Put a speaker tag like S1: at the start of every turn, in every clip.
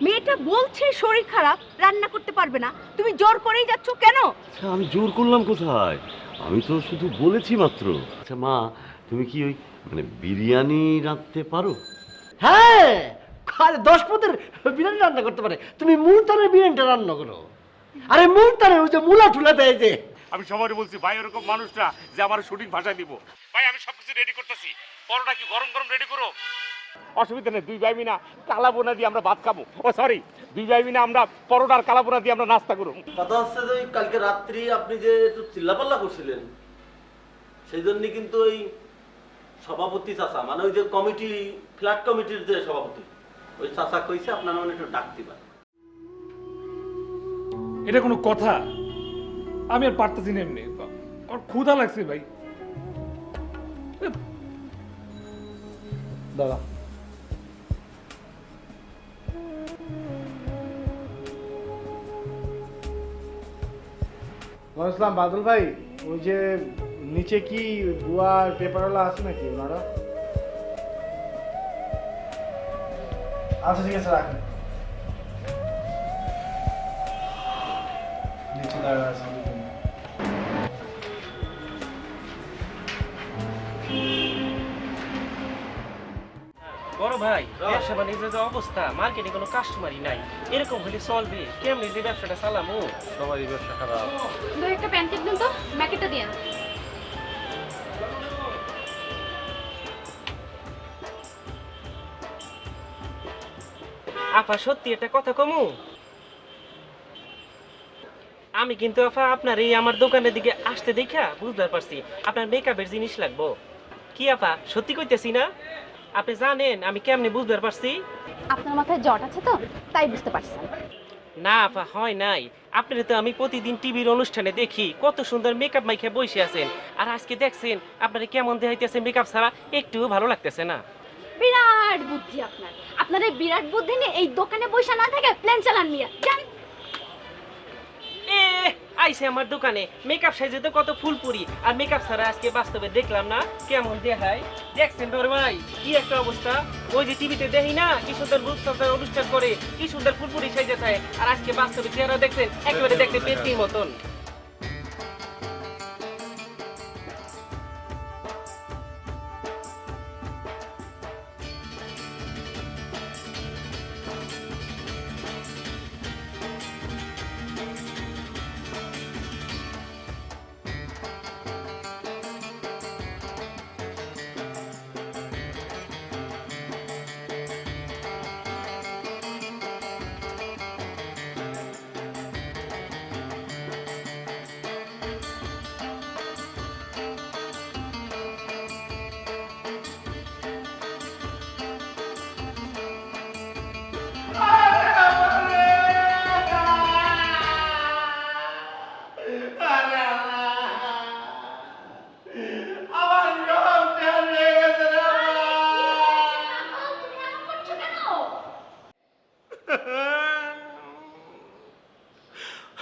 S1: মেয়েটা বলছে শরীর খারাপ, রান্না করতে পারবে না, তুমি জোর করেই যাচ্ছ কেন?
S2: আচ্ছা আমি জোর করলাম কোথায়? আমি তো শুধু বলেছি মাত্র। আচ্ছা মা, তুমি কি ওই বিরিয়ানি রাঁধতে পারো?
S3: হ্যাঁ, আরে 10 পদের বিরিয়ানি রান্না করতে পারে। তুমি মুলতানের বিরিয়ানিটা রান্না করো। আরে মুলতানের ওই যে মুলা টুলা দেয় যে।
S4: আমি সবারই বলছি ভাই ওরকম মানুষটা যে আমার সঠিক ভাষা দিব। ভাই আমি সবকিছু রেডি করতেছি, পরোটা কি গরম গরম রেডি করো, অসুবিধা নেই। দুই ভাই মিনা কালা বোনা দিয়ে আমরা ভাত খাবো। ও সরি, দুই ভাই মিনা আমরা পরোটার কালা বোনা দিয়ে আমরা নাস্তা করব।
S5: কথা হচ্ছে যে কালকে রাত্রি আপনি যে একটু চিল্লাপাল্লা করছিলেন, সেই জন্য কিন্তু ওই সভাপতি চাচা, মানে ওই যে কমিটি, ফ্ল্যাট কমিটির যে সভাপতি, ওই চাচা কইছে আপনারা মানে একটু ডাক দিবেন।
S6: এটা কোনো কথা? আমি আর পারতেছি না, এমনি আমার ক্ষুধা লাগছে ভাই। দাদা
S7: আসসালাম বাদল ভাই, ওই যে নিচে কি বুয়ার পেপারওয়ালা আছে নাকি ওনারা? আচ্ছা ঠিক আছে, রাখেন। নিচে দাঁড়া আছে।
S8: বড় ভাই, ব্যবসা বাণিজ্যের যে অবস্থা, মার্কেটে কোনো কাস্টমারই নাই, এরকম হলে চলবে কেমনি যে ব্যবসাটা চালামু?
S5: সবারই ব্যবসা খারাপ।
S1: দুই একটা প্যানকেক দিন তো, ম্যাকেটটা দিন।
S8: আপা সত্যি একটা কথা কমু, আমি কিন্তু আপা আপনার এই আমার দোকানের দিকে আসতে দেখা বুঝতে পারছি আপনার মেকআপের জিনিস লাগবো। কি আপা সত্যি কইতেছি না? আপনি জানেন আমি কেমনে বুঝতে পারছি?
S1: আপনার মাথায় জট আছে তো, তাই বুঝতে পারছেন।
S8: না আপা হয় নাই, আপনি তো আমি প্রতিদিন টিভির অনুষ্ঠানে দেখি কত সুন্দর মেকআপ মাইখে বসে আছেন, আর আজকে দেখছেন আপনার কেমন দেখাইতেছে মেকআপ ছাড়া, একটুও ভালো লাগতেছে না।
S1: বিরাট বুদ্ধি আপনার, আপনার এই বিরাট বুদ্ধি নিয়ে এই দোকানে বসে না থাকে প্ল্যান চালান নিয়ে যান।
S8: এ আইসে আমার দোকানে মেকআপ সাইজে তো কত ফুলপুরি, আর মেকআপ ছাড়া আজকে বাস্তবে দেখলাম না কেমন দেখায়। দেখছেন তোর ভাই কি একটা অবস্থা, ওই যে টিভিতে দেখি না কি সুন্দর রূপচর্চার অনুষ্ঠান করে, কি সুন্দর ফুলপুরি সাইজে থাকে, আর আজকে বাস্তবে চেহারা দেখছেন একেবারে দেখতে পেটটির মতন।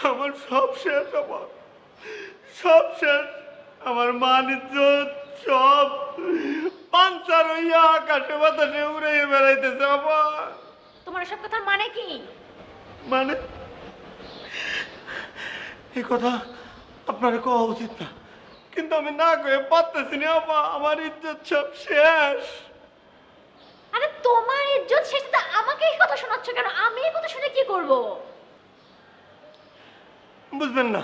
S4: আমার সব শেষ, আমার সব শেষ। আমার মান ইজ্জত সব পাঞ্চার হইয়া আকাশে বাতাসে উড়ে বেড়াইতেছে। আমার
S1: তোমার সব কথার মানে কি?
S4: মানে এই কথা আপনার কওয়া উচিত না, কিন্তু আমি না কয়ে পারতেছি না। আমার ইজ্জত সব শেষ।
S1: আরে তোমার ইজ্জত শেষ তো আমাকে এই কথা শোনাচ্ছ কেন? আমি এই কথা শুনে কি করব?
S4: বুঝবেন না,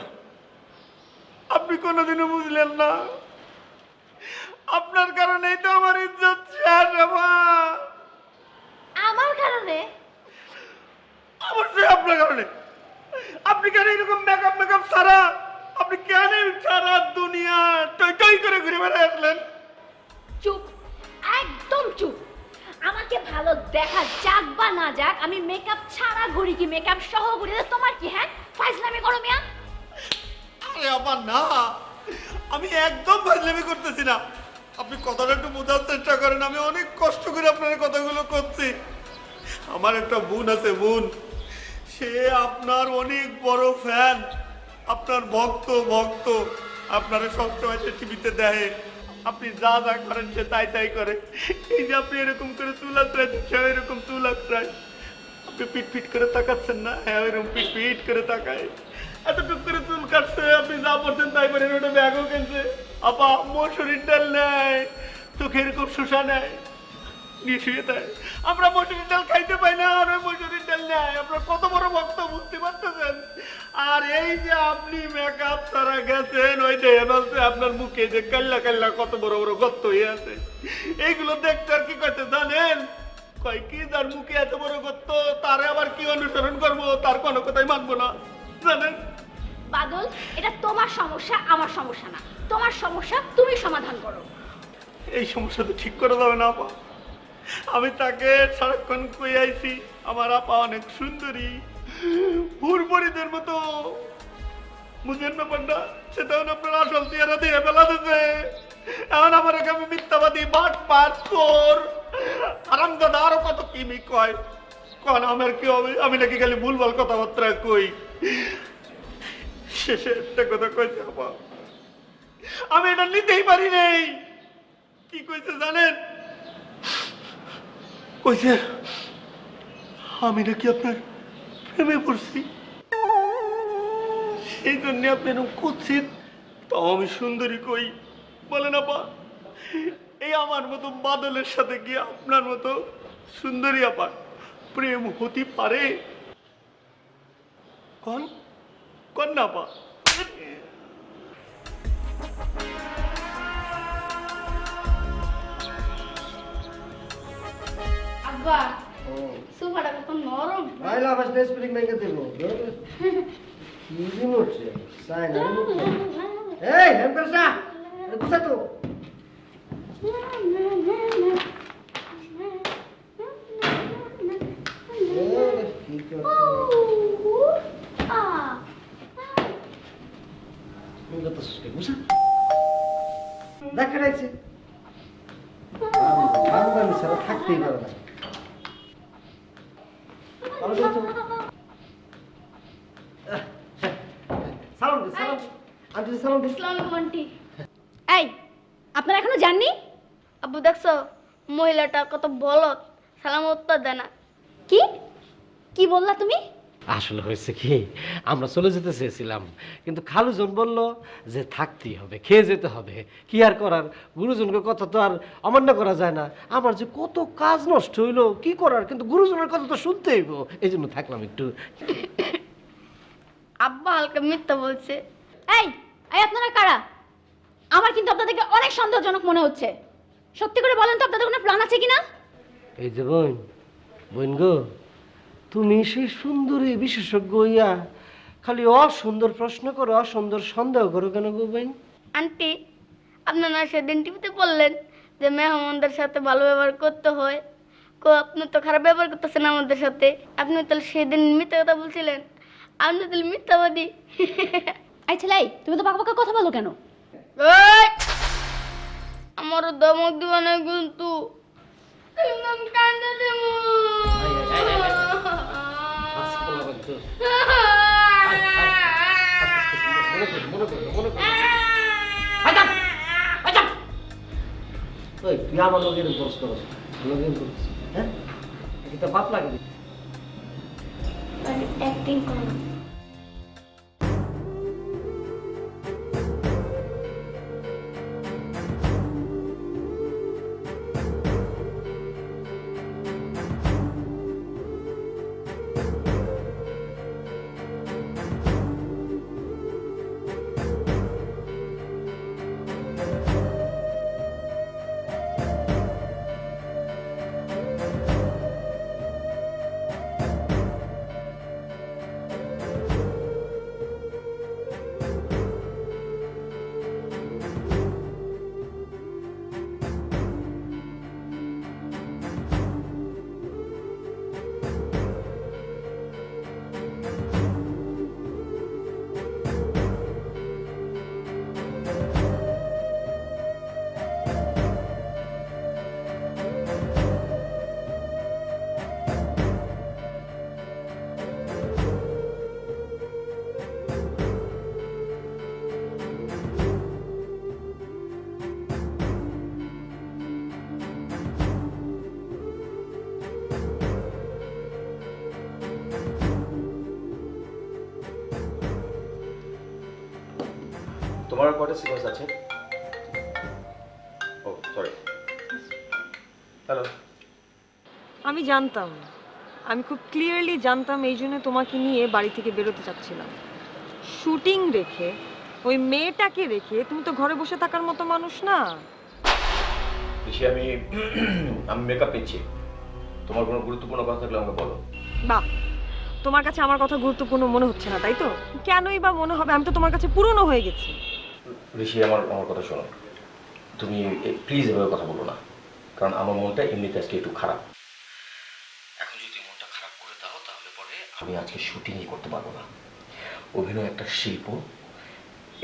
S4: আপনি কোনোদিনও বুঝলেন না। আপনার কারণেই তো আমার ইজ্জত শেষ।
S1: আমার কারণে?
S4: অবশ্যই আপনার কারণে। আপনি কেন এরকম মেকআপ সারা, আপনি কেন সারা দুনিয়া টই টই করে ঘুরে বেড়ায় আসলেন?
S1: চুপ, একদম চুপ। আমাকে ভালো দেখা যাক বা না যাক, আমি মেকআপ ছাড়া ঘুরি কি মেকআপ সহ ঘুরি, তোমার কি? হ্যাঁ, ফাইজলামি করো মিয়া।
S4: আরে আমার না, আমি একদম ফাজলামি করতেছি না। আপনি কথাটা একটু বোঝার চেষ্টা করেন। আমি অনেক কষ্ট করে আপনার কথাগুলো করছি। আমার একটা বোন আছে, বোন, সে আপনার অনেক বড় ফ্যান, আপনার ভক্ত। আপনারা সবসময় সে টিভিতে দেখে, আপনি যা যা করেন সে তাই তাই করে। এই যে আপনি এরকম করে চুল আঁচড়ায়, সে এরকম চুল আঁচড়ায়। আপনি পিট পিট করে তাকাচ্ছেন না? হ্যাঁ, ওইরকম পিট পিট করে তাকায়। এতটুক করে চুল কাটছে, আপনি যা পড়ছেন তাই করেন, ওটা ব্যাগও কিনছে। আপা মসুরির ডাল নেয়, চোখে এরকম শোষা নেয়, নিয়ে শুয়ে দেয়। আমরা মসুরির ডাল খাইতে পাই না, আর ওই মসুরির ডাল নেয়। আপনার কত বড় ভক্ত বুঝতে পারতেছেন? আর এই যে আপনি মেকআপ ছাড়া গেছেন, ওই যে বলছে আপনার মুখে যে কাল্লা কাল্লা কত বড় বড় গর্ত হয়ে আছে, এইগুলো দেখতে আর কি করতে জানেন? কয় কি, যার মুখে এত বড় গর্ত তারে আবার কি অনুসরণ করবো, তার কোনো কথাই মানবো না, জানেন?
S1: বাদল, এটা তোমার সমস্যা, আমার সমস্যা না। তোমার সমস্যা তুমি সমাধান করো।
S4: এই সমস্যা তো ঠিক করে যাবে না আপা। আমি তাকে সারাক্ষণ কই আইছি আমার আপা অনেক সুন্দরী, হুরপরিদের মতো, বুঝেন না পান্ডা? সেটা আপনার আসল চেহারা দিয়ে ফেলা দিতে। এখন আমার আমি মিথ্যাবাদী, বাটপার, চোর, আরামদাদা, আরো কত কিমি কয়। কন আমার কি হবে? আমি নাকি খালি ভুলভাল কথাবার্তা কই। শেষে একটা কথা কইছে আপা, আমি এটা নিতেই পারি নাই। কি কইছে জানেন? কইছে আমি নাকি আপনার প্রেমে পড়ছি, সেই জন্য আপনি এরকম করছেন। তাও আমি সুন্দরী কই বলেন আপা? এই আমার মতো বাদলের সাথে গিয়ে আপনার মতো সুন্দরী আপা প্রেম হতে পারে? কন কন না আপা?
S1: আব্বা, সোফাটা কত নরম।
S3: আইলা বাস নেস স্প্রিং ভেঙে দেবো। কি রিমোট রে? সাইন রিমোট। এই হেমকারসা, আরে কোথা তো? কি করছ? মুগা তো সুকে বুঝা। দেখা যাচ্ছে। বাংলাদেশ ছাড়া থাকতেই পারে না। সালাম দে, সালাম। আন্টি সালাম দে।
S1: আসসালামু আলাইকুম আন্টি। এই, আপনারা এখনো জাননি?
S9: আব্বু দেখছো মহিলাটা কত বলদ, সালাম উত্তর দেয় না।
S1: কি কি বললা তুমি?
S3: আসলে হয়েছে কি, আমরা চলে যেতে চেয়েছিলাম, কিন্তু খালুজন বলল যে থাকতেই হবে, খেয়ে যেতে হবে। কি আর করার, গুরুজনের কথা তো আর অমান্য করা যায় না। আমার যে কত কাজ নষ্ট হইলো, কি করার, কিন্তু গুরুজনের কথা তো শুনতে হইব, এই জন্য থাকলাম একটু।
S9: আব্বা হালকা মিথ্যা বলছে।
S1: এই এই আপনারা কারা? আমার কিন্তু আপনাদেরকে অনেক সন্দেহজনক মনে হচ্ছে। সত্যি করে বলেন তো, আপনাদের কোনো প্ল্যান আছে কিনা?
S3: এই যে বোন, বোন গো, তুমি সেই সুন্দরী বিশেষজ্ঞ হইয়া খালি অসুন্দর প্রশ্ন করো, অসুন্দর সন্দেহ করো কেন গো বোন?
S9: আন্টি, আপনার না সেদিন টিভিতে বললেন যে মেহমানদের সাথে ভালো ব্যবহার করতে হয়, আপনি তো খারাপ ব্যবহার করতেছেন আমাদের সাথে। আপনি তাহলে সেদিন মিথ্যা কথা বলছিলেন, আপনি তাহলে মিথ্যাবাদী।
S1: এই ছেলে, তুমি তো পাকা পাকা কথা বলো কেন?
S9: এই, আমারও ধমক দিবা না কিন্তু, আমি কান্দে দেবো।
S3: তুই আমার লোকের বস করো, লোকের করছিস, হ্যাঁ? এটা পাপ লাগে।
S9: অ্যাক্টিং করো।
S10: তোমার কয়টা সিকোয়েন্স আছে? ও সরি। হ্যালো।
S11: আমি জানতাম, আমি খুব ক্লিয়ারলি জানতাম, এই জন্য তোমাকে নিয়ে বাড়ি থেকে বেরোতে চাচ্ছিলাম। শুটিং রেখে, ওই মেয়েটাকে রেখে তুমি তো ঘরে বসে থাকার মতো মানুষ না।
S10: ঋষি, আমি মেকআপ নিচ্ছি। তোমার কোনো গুরুত্বপূর্ণ কথা থাকলে আমাকে বলো।
S11: বাহ, তোমার কাছে আমার কথা গুরুত্বপূর্ণ মনে হচ্ছে না, তাই তো? কেনই বা মনে হবে? আমি তো তোমার কাছে পুরনো হয়ে গেছি।
S10: ঋষি, আমার কথা শোনো। তুমি প্লিজ এভাবে কথা বলো না, কারণ আমার মনটা এমনিতে আজকে একটু খারাপ। এখন যদি মনটা খারাপ করে দাও তাহলে পরে আমি আজকে শুটিংই করতে পারবো না। অভিনয় একটা শিল্প,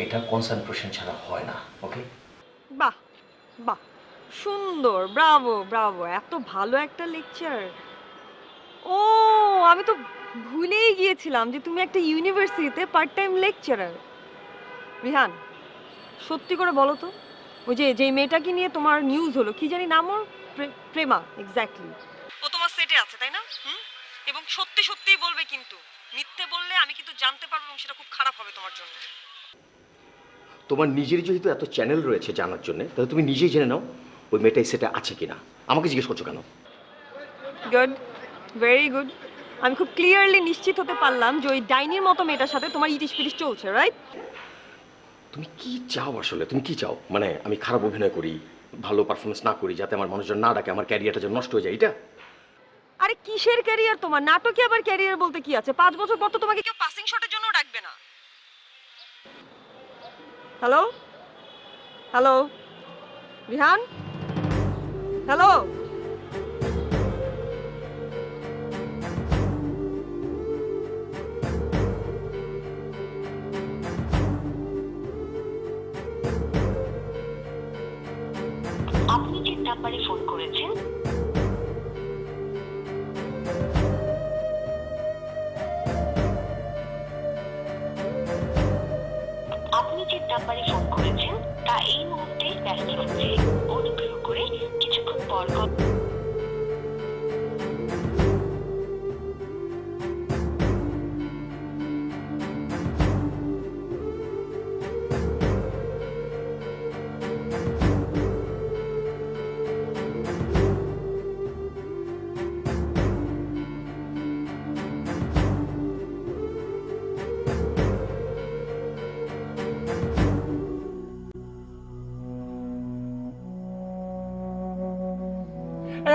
S10: এটা কনসেন্ট্রেশন ছাড়া হয় না। ওকে?
S11: বাহ বাহ, সুন্দর, ব্রাভো ব্রাভো, এত ভালো একটা লেকচার। ও, আমি তো ভুলেই গিয়েছিলাম যে তুমি একটা ইউনিভার্সিটিতে পার্ট টাইম লেকচারার। রিহান, সত্যি করে বলো তো, ওই যে মেয়েটাকে নিয়ে তোমার নিউজ হলো, কি জানি নাম ওর? প্রেমা, এক্স্যাক্টলি। ও তোমার সেটে আছে, তাই না? এবং সত্যি সত্যিই বলবে, কিন্তু মিথ্যে বললে আমি কিন্তু জানতে পারবো এবং সেটা খুব খারাপ হবে তোমার জন্য।
S10: তোমার নিজের যেহেতু এত চ্যানেল রয়েছে জানার জন্য, তাহলে তুমি নিজেই জেনে নাও ওই মেয়েটাই সেটা আছে কিনা। আমাকে জিজ্ঞেস করছো কেন?
S11: Good, very good. আমি খুব ক্লিয়ারলি নিশ্চিত হতে পারলাম যে ওই ডাইনির মতো মেয়েটার সাথে তোমার ইটিশ পিটিশ চলছে, রাইট?
S10: তুমি কি চাও আসলে? তুমি কি চাও? মানে আমি খারাপ অভিনয় করি, ভালো পারফরমেন্স না করি, যাতে আমার মানুষজন না ডাকে, আমার ক্যারিয়ারটা যেন নষ্ট হয়ে যায়, এটা?
S11: আরে কিসের ক্যারিয়ার তোমার? নাটকে আবার ক্যারিয়ার বলতে কি আছে? 5 বছর পর তো তোমাকে কেউ পাসিং শটের জন্য ডাকবে না। Hello hello Rihan, hello.
S12: আপনি যে নাম্বারে ফোন করেছেন তা এই মুহূর্তে ব্যস্ত হচ্ছে। অনুগ্রহ করে কিছুক্ষণ পর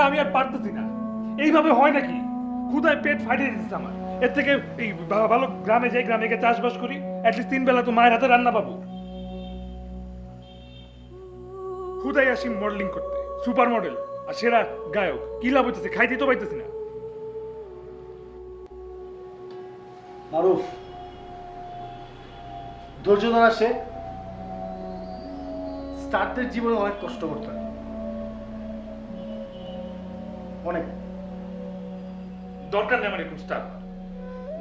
S6: আমি আর পারতেছি না। এইভাবে হয় নাকি? ক্ষুধায় পেট ফাটিয়ে দিচ্ছে আমার। এর থেকে এই ভালো গ্রামে যাই, গ্রামে গিয়ে চাষবাস করি, অ্যাটলিস্ট 3 বেলা তো মায়ের হাতে রান্না পাবো। ক্ষুধায় আসি মডেলিং করতে, সুপার মডেল আর সেরা গায়ক, কি লাভ হইতেছে? খাইতেই তো পাইতেছি না।
S7: মারুফ, ধৈর্য ধরা সে। স্টারদের জীবনে অনেক কষ্ট করতে হয়, অনেক।
S6: দরকার নেই আমার এরকম স্টার,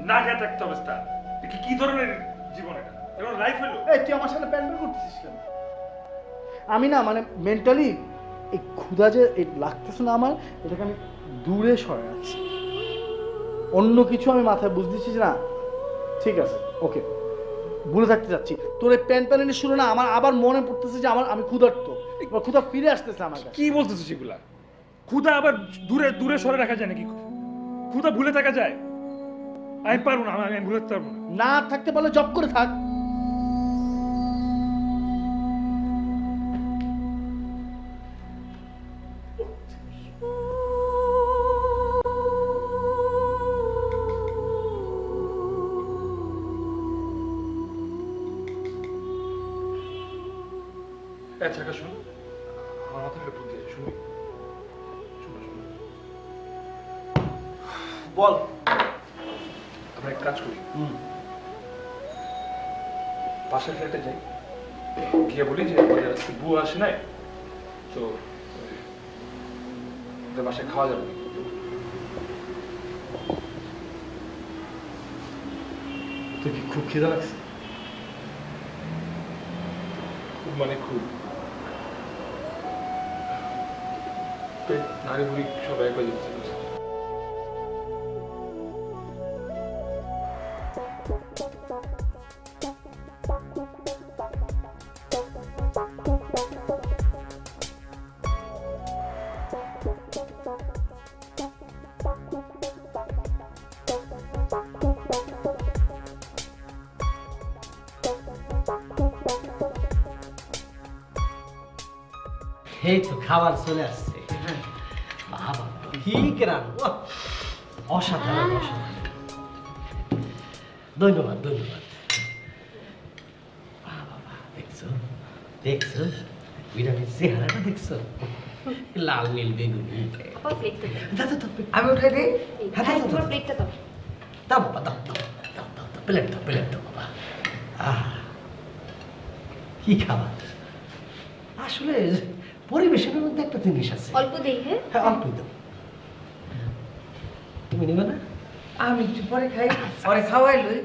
S6: না খেয়ে থাকতে হবে স্টার। কি ধরনের জীবন এটা? এরকম লাইফ হলো?
S7: এই তুই আমার সাথে প্যান্ডেল করতেছিস কেন? আমি না মানে মেন্টালি এই ক্ষুধা যে লাগতেছে না আমার, এটাকে আমি দূরে সরে রাখছি। অন্য কিছু আমি মাথায় বুঝতেছি না। ঠিক আছে, ওকে, ভুলে থাকতে যাচ্ছি। তোর এই প্যান প্যানের শুনে না আমার আবার মনে পড়তেছে যে আমি ক্ষুধার্ত। এবার ক্ষুধা ফিরে আসতেছে আমার কাছে।
S6: কি বলতেছিস সেগুলা? ক্ষুধা আবার দূরে দূরে সরে রাখা যায় নাকি? ক্ষুধা ভুলে থাকা যায়? আমি পারবো না, আমি ভুলে থাকতে পারবো না।
S7: না থাকতে পারলে জব করে থাক।
S6: আচ্ছা শুন, আমার মাথায় একটা বুদ্ধি আছে, শুনবি?
S7: বল।
S6: আমরা এক কাজ করি, পাশের ফ্ল্যাটে যাই, গিয়ে বলি যে আমাদের আজকে বুয়া আসে নাই, তো ওদের বাসায় খাওয়া যাবে।
S7: তুই কি খুব খিদা লাগছে?
S6: খুব মানে খুব। পেট নাড়ি বুড়ি সব এক হয়ে যাচ্ছে।
S3: এই তো খাবার চলে আসছে বাবা ঠিক রান অসাধারণ অসাধারণ ধন্যবাদ ধন্যবাদ বাবা দেখছো দেখছো বিরিয়ানির চেহারাটা দেখছো লাল নীল বেগুনি
S11: আমি উঠাই দিই
S1: প্লেটটা দাও
S3: দাও বাবা দাও দাও দাও দাও দাও প্লেট দাও বাবা কি খাবার আসলে পরিবেশনের মধ্যে একটা জিনিস আছে
S1: অল্প দেই হ্যাঁ
S3: হ্যাঁ অল্পই দাও তুমি নেবে না
S11: আমি একটু পরে খাই পরে খাওয়াই লই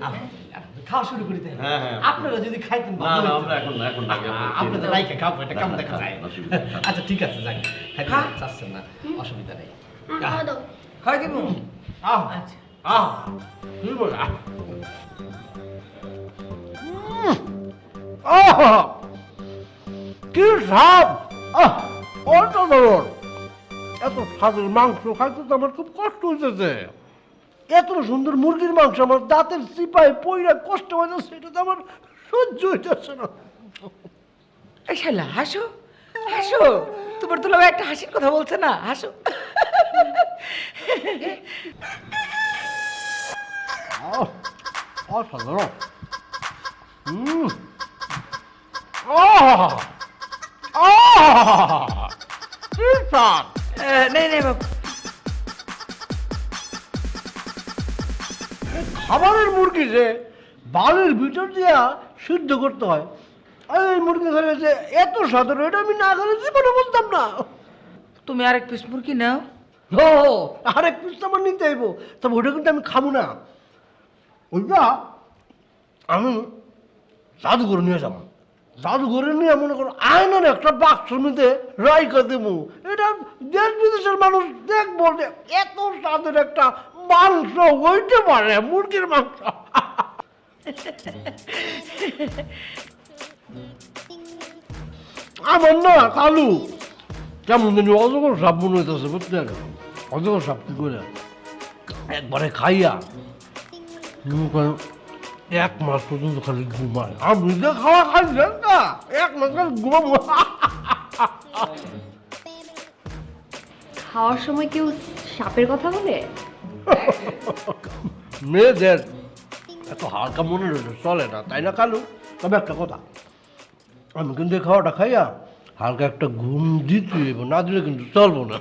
S3: খাওয়া শুরু করি তাই
S2: হ্যাঁ, হ্যাঁ।
S3: আপনারা যদি খাইতেন
S2: না না আমরা এখন এখন না
S3: আপনাদের লাইকে খাবো এটা কেমন দেখা যায়
S2: অসুবিধা নেই।
S3: আচ্ছা ঠিক আছে যাক
S11: হ্যাঁ।
S3: চাচ্ছেন না অসুবিধা নেই
S9: খাওয়া দাও
S11: খাই দিব
S3: আহ
S11: আচ্ছা
S3: আহ তুই বল কি স্বাদ অসাধারণ এত স্বাদের মাংস খাইতে তো আমার খুব কষ্ট হইতেছে এত সুন্দর মুরগির মাংস আমার দাঁতের চিপায় পইরা কষ্ট হয়ে যাচ্ছে এটা তো আমার সহ্য হইতেছে না
S11: এই শালা হাসো হাসো তোমার তো একটা হাসির কথা বলছে না হাসো
S3: অসাধারণ
S11: নেই নেই বাবু
S3: খাবারের মুরগি যে বালের ভিতর দিয়া সিদ্ধ করতে হয় এই মুরগি খেলে যে এত সাধারণ এটা আমি না খেলে জীবনে বুঝতাম না
S11: তুমি আরেক পিস মুরগি নাও
S3: ও আরেক পিস তো আমার নিতে আইব তবে ওটা কিন্তু আমি খাবো না ওইটা আমি জাদুঘরে নিয়ে যাবো জাদুঘরে নিয়ে মনে করো আয়নার একটা বাক্সের মধ্যে রাইকা দেবো এটা দেশ বিদেশের মানুষ দেখবো যে এত স্বাদের একটা মাংস হইতে পারে মুরগির মাংস আমার না কালু কেমন জানি অজগর সাপ মনে হইতেছে বুঝলেন অজগর সাপ কি করে একবারে খাইয়া এক মাস পর্যন্ত খালি ঘুমায় আমি যে খাওয়া খাইছেন না এক মাস খালি ঘুমাবো
S1: খাওয়ার সময় কেউ সাপের কথা বলে
S3: মেয়েদের এত হালকা মনে রয়েছে চলে না তাই না কালু তবে একটা কথা আমি কিন্তু এই খাওয়াটা খাইয়া হালকা একটা ঘুম দিতে হইব না দিলে কিন্তু চলবো না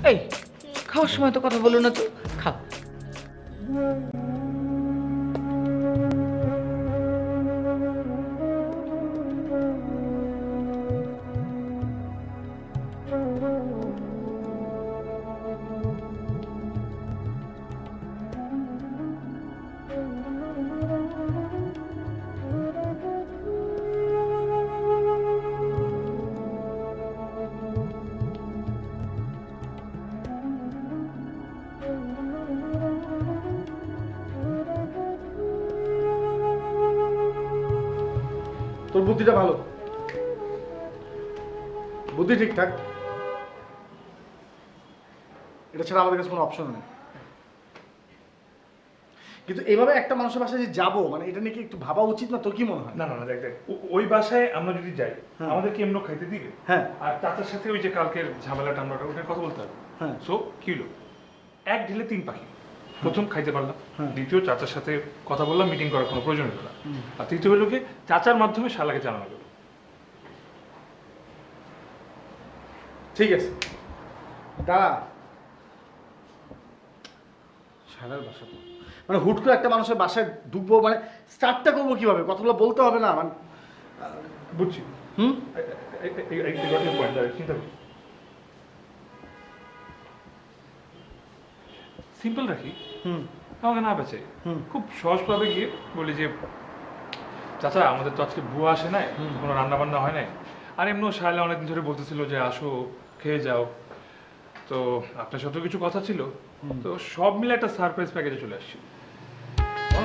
S11: এই খাওয়ার সময় তো কথা বলো না তো খাও
S7: তোর বুদ্ধিটা ভালো বুদ্ধি ঠিকঠাক এটা ছাড়া আমাদের কাছে কোনো অপশন নেই কিন্তু এইভাবে একটা মানুষের বাসায় যে যাবো মানে এটা নিয়ে কি একটু ভাবা উচিত না তোর কি মনে হয়
S6: না না না দেখ দেখ ওই বাসায় আমরা যদি যাই আমাদের কি এমন খাইতে দিবে
S7: হ্যাঁ
S6: আর চাচার সাথে ওই যে কালকের ঝামেলাটা আমরা ওটার কথা বলতে হবে
S7: হ্যাঁ
S6: সো কি হলো এক ঢিলে তিন পাখি প্রথম খাইতে পারলাম দ্বিতীয় চাচার সাথে কথা বললাম মিটিং করার কোনো প্রয়োজন হলো না আর তৃতীয় হলো কি চাচার মাধ্যমে শালাকে জানানো গেল
S7: ঠিক আছে দাঁড়া শালার বাসা তো মানে হুট করে একটা মানুষের বাসায় ঢুকবো মানে স্টার্টটা করবো কিভাবে কথাগুলো বলতে হবে না মানে
S6: বুঝছি
S7: হুম
S6: চিন্তা করি সিম্পল রাখি আমাকে না বেঁচে খুব সহজভাবে গিয়ে বলি যে চাচা আমাদের তো আজকে বুয়া আসে নাই কোনো রান্না বান্না হয় নাই আর এমনিও শায়লা অনেকদিন ধরে বলতেছিল যে আসো খেয়ে যাও তো আপনার সাথেও কিছু কথা ছিল তো সব মিলে একটা সারপ্রাইজ প্যাকেজে চলে আসছি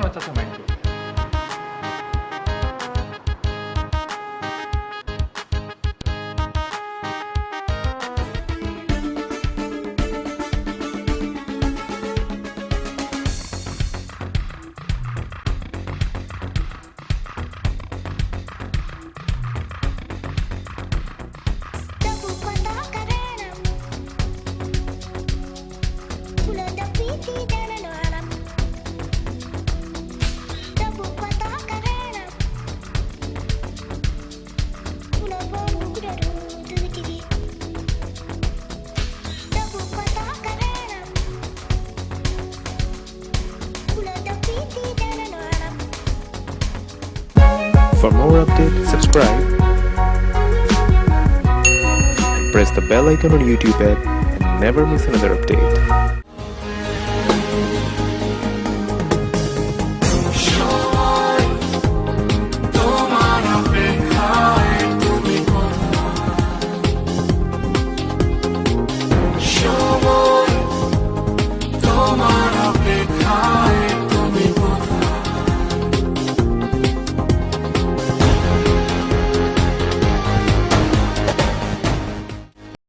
S6: চাচা মাইন্ড করো
S13: For more updates, subscribe and press the bell icon on YouTube app and never miss another update.